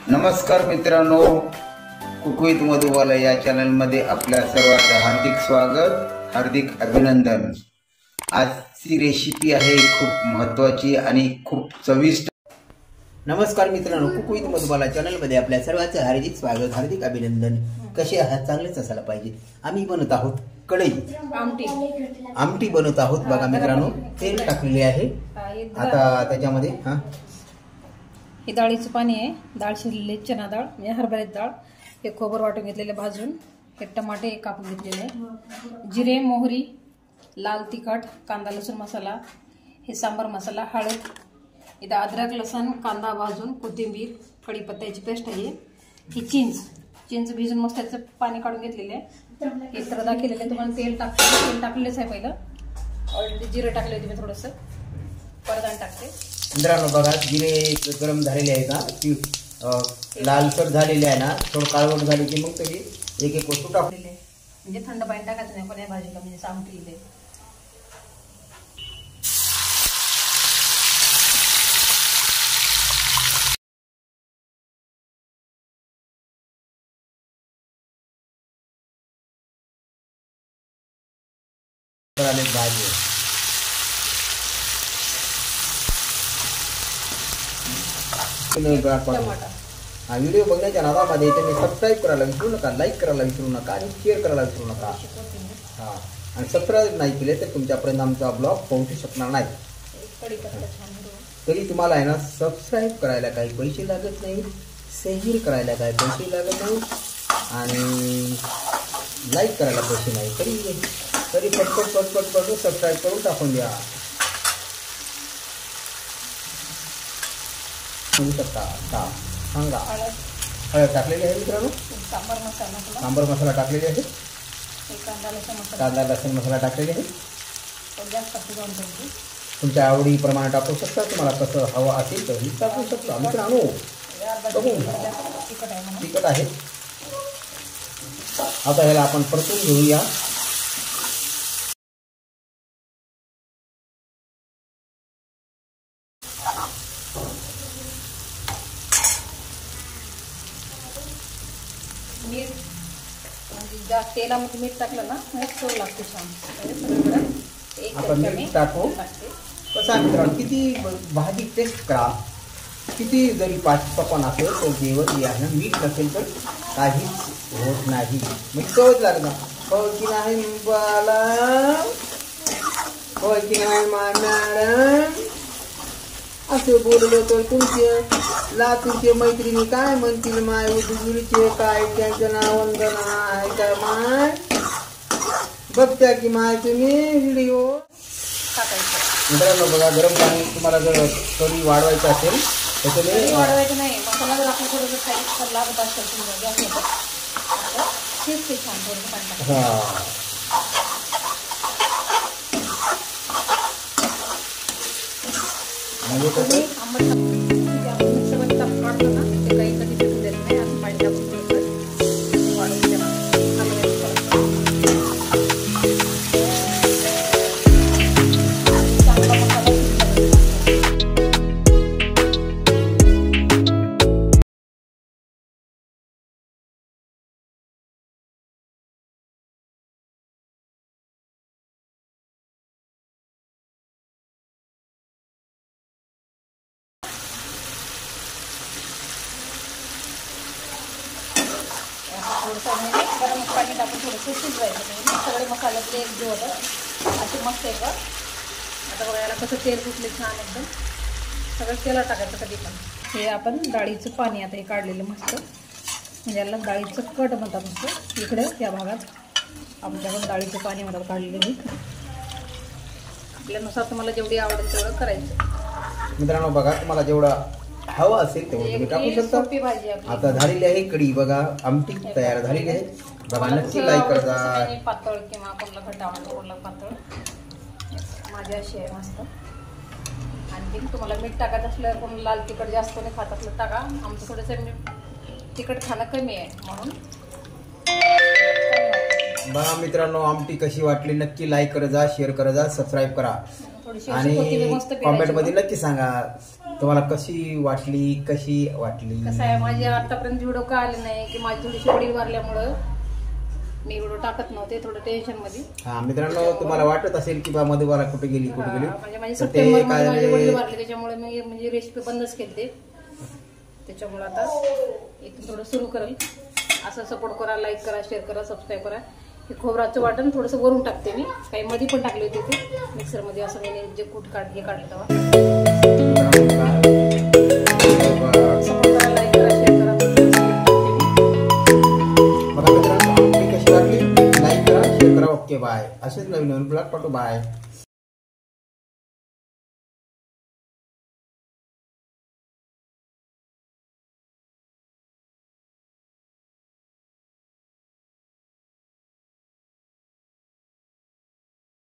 नमस्कार मित्रांनो, कुकविथ मधुबाला या चॅनलमध्ये आपल्या सर्वांचं हार्दिक स्वागत, हार्दिक अभिनंदन। आजची रेसिपी आहे खूप महत्त्वाची आणि खूप चविष्ट। नमस्कार मित्रांनो, कुकविथ मधुबाला चॅनलमध्ये आपल्या सर्वांचं हार्दिक स्वागत, हार्दिक अभिनंदन। कसे आहात? चांगलेच असायला पाहिजे। आम्ही बनवत आहोत कढई आमटी बनवत आहोत। बघा मित्रांनो, तेल टाकलेले आहे। आता त्याच्यामध्ये हे डाळीचं पाणी आहे, डाळ शिजलेली, चना डाळ म्हणजे हरभऱ्याची डाळ, हे खोबर वाटून घेतलेले भाजून, हे टमाटे कापून घेतलेले, जिरे, मोहरी, लाल तिखट, कांदा लसूण मसाला, हे सांबार मसाला, हळद, इथं अद्रक लसूण कांदा भाजून, कोथिंबीर, कढीपत्त्याची पेस्ट आहे, ही चिंच भिजून मस्त त्याचं पाणी काढून घेतलेले आहे, हे तरदा केलेलं आहे। तुम्हाला तेल टाकलेलंच आहे। पहिलं ऑलरेडी जिरे टाकले होते मी, थोडंसं परत टाकते। मित्रांनो बघा, जिरे गरम झालेले आहेत ना, ती लालसर झालेली आहे ना, थोडं काळवट झाली की मग तरी एक एक वस्तू टाकलेली आहे। म्हणजे थंड पाणी टाकायचं नाही पण या भाजीला, म्हणजे आमटीला भाजी व्हिडिओ बघण्याच्या नादामध्ये तुम्ही सबस्क्राईब करायला विसरू नका, लाईक करायला विसरू नका आणि शेअर करायला विसरू नका। आणि सबस्क्राईब नाही केले तर तुमच्यापर्यंत आमचा ब्लॉग पोहोचू शकणार नाही। तरी तुम्हाला आहे ना, सबस्क्राईब करायला काही पैसे लागत नाही, शेअर करायला काही पैसे लागत नाही आणि लाईक करायला पैसे नाही, तरी पटपट सबस्क्राईब करून टाकून द्या। सांगा, हळद टाकलेली आहे मित्रांनो, सांबार मसाला टाकलेले आहे, कांदा लसूण मसाला टाकलेले आहे। तुमच्या आवडीप्रमाणे टाकू शकता, तुम्हाला कसं हवं असेल तर टाकू शकता मित्रांनो। तिखट आहे। आता ह्याला आपण परतून घेऊया। मीठ म्हणजे तेलामध्ये मीठ टाकलं ना, चव लागते छान। आपण मीठ टाकू। कसं मित्रांनो, किती भाजी टेस्ट करा, किती जरी पाचपण असेल तर जेवण यानं मीठ नसेल तर काहीच होत नाही, मग चवच लागणार। हो की नाही बाला, हो की नाही मॅडम? असं बोललो तर तुमचे लातूरचे मैत्रिणी काय म्हणतील? माय उदगीरचे काय त्यांचं नाव वंदना आहे का माय? बघत्या की माय तुम्ही व्हिडिओ टाकायचं। मित्रांनो बघा, गरम पाणी तुम्हाला जर कढी वाढवायचं असेल तर तुम्ही वाढवायचं नाही, मसाला जर आपण थोडंसं खायचं लागत असेल तुम्हाला शिजते छान थोडंसं पाणी टाकायचं। म्हणजे कसं काढतो ना, ते काही कधी भेटून देत नाही, असं पाणी टाकून गरम पाणी टाकून थोडंसं शिजवायचं, सगळे मसाल्यातले एक जीव होतात असे मस्त आहे। आता बघा, याला कसं तेल सुटले छान एकदम, सगळं तेलात टाकायचं कधी पण। हे आपण डाळीचं पाणी आता हे काढलेलं मस्त, म्हणजे याला डाळीचं कट म्हणतात मस्त इकडे या भागात, आमच्याकडे डाळीचं पाणी म्हणतात काढलेलं। मी आपल्यानुसार तुम्हाला जेवढी आवडेल तेवढं करायचं। मित्रांनो बघा, तुम्हाला जेवढं हवं असेल तेवढं तुम्ही टाकू शकता। भाजी आता झालेली आहे कढी, बघा आमटी तयार झालेली आहे। बघा, नक्की लाईक करा। पातळ किंवा कोणाला घट्ट आवडतं, कोणाला पातळ, माझी अशी आहे मस्त। आणखी तुम्हाला मीठ टाकायचं असलं, कोण लाल तिखट जास्त नाही खात असलं टाका, आमचं थोडंसं तिखट खाणं कमी आहे म्हणून। बघा मित्रांनो, आमटी कशी वाटली नक्की लाईक करा, शेअर करा, सबस्क्राईब करा आणि कमेंट मध्ये नक्की सांगा। तुम्हाला कशी वाटली कसं आहे, माझे आतापर्यंत व्हिडिओ का आले नाही की माझी थोडीशी वडील वारल्यामुळं मी व्हिडिओ टाकत नव्हते, थोडं टेन्शन मध्ये. हा मित्रांनो, तुम्हाला वाटत असेल की बा मधुबाला कुठे गेली म्हणजे माझे तर ते सप्टेंबर मध्ये काय माझे वडील वारले, त्याच्यामुळे मी म्हणजे रेसिपी बंदच केली. त्याच्यामुळे आता इथून थोडं सुरू करेल. असं सपोर्ट करा, लाईक करा, शेअर करा, सबस्क्राईब करा. हे खोबराचं वाटण थोडंसं वरून टाकते मी, काही मध्ये पण टाकले होते ते मिक्सरमध्ये. असं मी जे कूट काढले तेव्हा सपोर्ट करा, लाईक करा, शेअर करा. बघा मित्रांनो, आपली कशी वाटली लाईक करा, शेअर करा. Okay bye. असेच नवीन ब्लॉग पाठव. बाय.